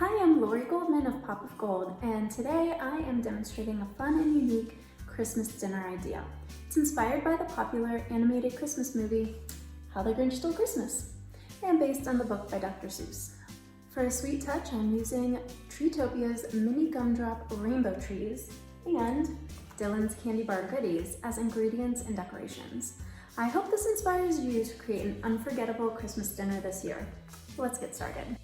Hi, I'm Lori Goldman of Pop of Gold, and today I am demonstrating a fun and unique Christmas dinner idea. It's inspired by the popular animated Christmas movie, How the Grinch Stole Christmas, and based on the book by Dr. Seuss. For a sweet touch, I'm using Treetopia's mini gumdrop rainbow trees and Dylan's candy bar goodies as ingredients and decorations. I hope this inspires you to create an unforgettable Christmas dinner this year. Let's get started.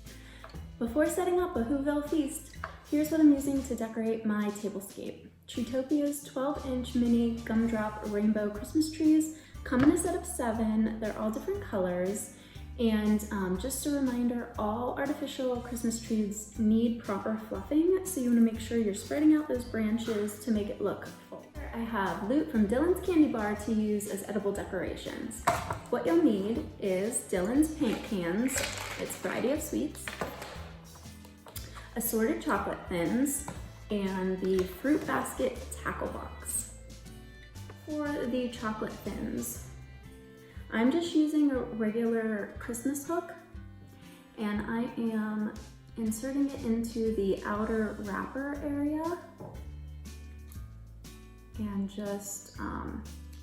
Before setting up a Whoville feast, here's what I'm using to decorate my tablescape. Treetopia's 12-inch mini gumdrop rainbow Christmas trees come in a set of 7. They're all different colors. And just a reminder, all artificial Christmas trees need proper fluffing, so you want to make sure you're spreading out those branches to make it look full. I have loot from Dylan's candy bar to use as edible decorations. What you'll need is Dylan's paint cans, its variety of sweets, assorted chocolate thins, and the fruit basket tackle box. For the chocolate thins, I'm just using a regular Christmas hook, and I am inserting it into the outer wrapper area and just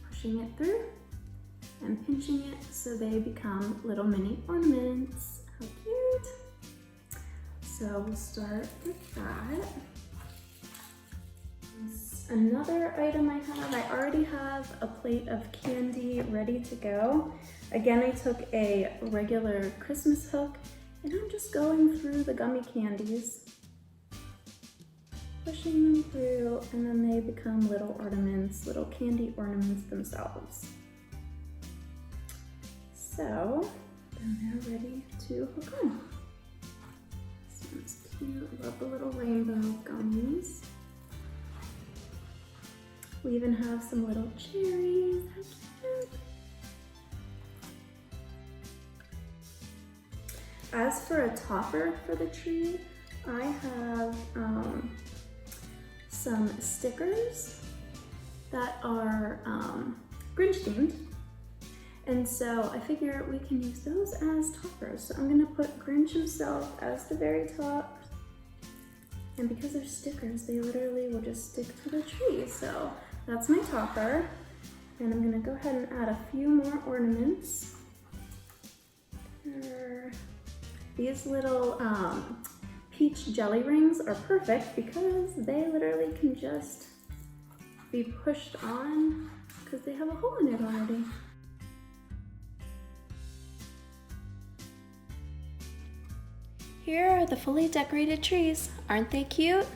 pushing it through and pinching it so they become little mini ornaments. How cute! So we'll start with that. Another item I already have a plate of candy ready to go. Again, I took a regular Christmas hook and I'm just going through the gummy candies, pushing them through, and then they become little ornaments, little candy ornaments themselves. So then they're ready to hook on. This one's cute. I love the little rainbow gummies. We even have some little cherries. How cute. As for a topper for the tree, I have some stickers that are Grinch-themed. And so I figure we can use those as toppers. So I'm gonna put Grinch himself as the very top. And because they're stickers, they literally will just stick to the tree. So that's my topper. And I'm gonna go ahead and add a few more ornaments. These little peach jelly rings are perfect because they literally can just be pushed on because they have a hole in it already. Here are the fully decorated trees. Aren't they cute?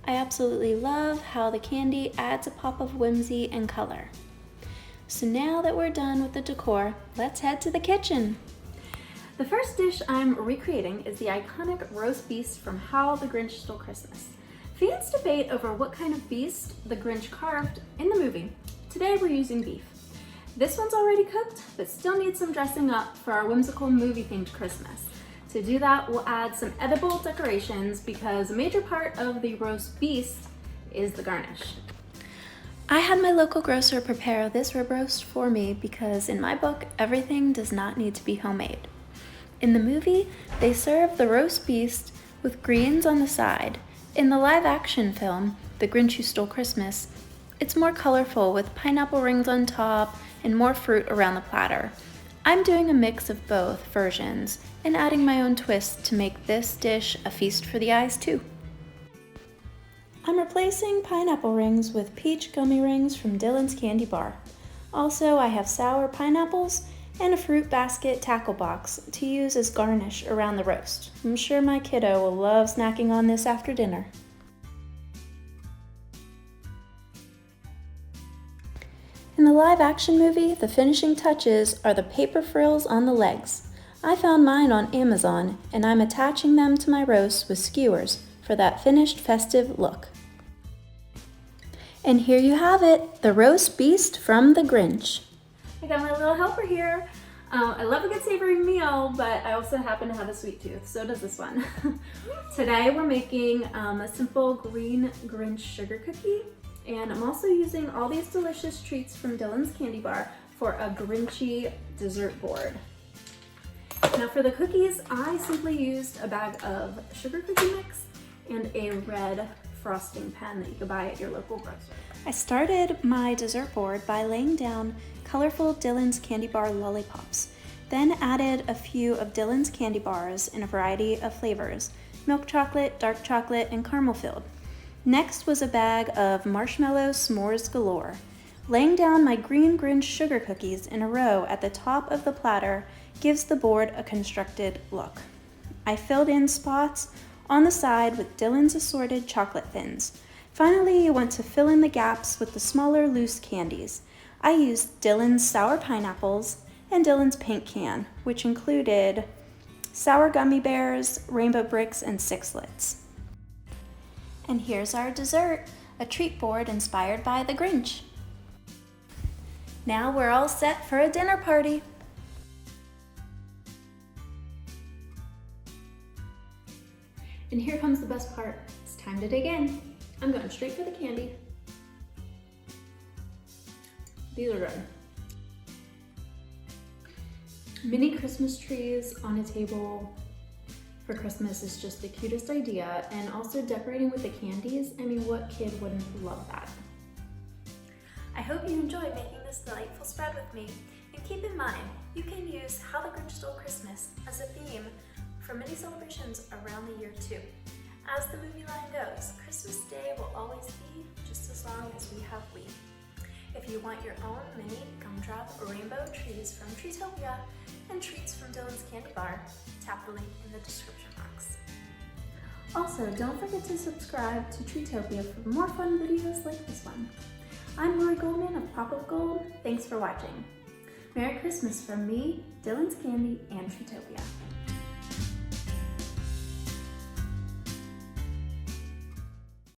I absolutely love how the candy adds a pop of whimsy and color. So now that we're done with the decor, let's head to the kitchen. The first dish I'm recreating is the iconic roast beast from How the Grinch Stole Christmas. Fans debate over what kind of beast the Grinch carved in the movie. Today we're using beef. This one's already cooked, but still needs some dressing up for our whimsical movie-themed Christmas. To do that, we'll add some edible decorations because a major part of the roast beast is the garnish. I had my local grocer prepare this rib roast for me because in my book, everything does not need to be homemade. In the movie, they serve the roast beast with greens on the side. In the live-action film, The Grinch Who Stole Christmas, it's more colorful with pineapple rings on top and more fruit around the platter. I'm doing a mix of both versions and adding my own twist to make this dish a feast for the eyes too. I'm replacing pineapple rings with peach gummy rings from Dylan's candy bar. Also, I have sour pineapples and a fruit basket tackle box to use as garnish around the roast. I'm sure my kiddo will love snacking on this after dinner. In the live-action movie, the finishing touches are the paper frills on the legs. I found mine on Amazon, and I'm attaching them to my roast with skewers for that finished festive look. And here you have it, the roast beast from the Grinch. I got my little helper here. I love a good savory meal, but I also happen to have a sweet tooth, so does this one. Today we're making a simple green Grinch sugar cookie. And I'm also using all these delicious treats from Dylan's candy bar for a Grinchy dessert board. Now for the cookies, I simply used a bag of sugar cookie mix and a red frosting pen that you could buy at your local grocery. I started my dessert board by laying down colorful Dylan's candy bar lollipops, then added a few of Dylan's candy bars in a variety of flavors, milk chocolate, dark chocolate, and caramel filled. Next was a bag of marshmallow s'mores galore. Laying down my green Grinch sugar cookies in a row at the top of the platter gives the board a constructed look. I filled in spots on the side with Dylan's assorted chocolate thins. Finally, you want to fill in the gaps with the smaller loose candies. I used Dylan's sour pineapples and Dylan's pink can, which included sour gummy bears, rainbow bricks, and sixlets. And here's our dessert, a treat board inspired by the Grinch. Now we're all set for a dinner party. And here comes the best part. It's time to dig in. I'm going straight for the candy. These are good. Mini Christmas trees on a table for Christmas is just the cutest idea, and also decorating with the candies. I mean, what kid wouldn't love that? I hope you enjoyed making this delightful spread with me, and keep in mind, you can use How the Grinch Stole Christmas as a theme for many celebrations around the year too. As the movie line goes, Christmas Day will always be just as long as we have we. If you want your own mini gumdrop or rainbow trees from Treetopia and treats from Dylan's Candy Bar, tap the link in the description box. Also, don't forget to subscribe to Treetopia for more fun videos like this one. I'm Lori Goldman of Pop of Gold. Thanks for watching. Merry Christmas from me, Dylan's Candy, and Treetopia.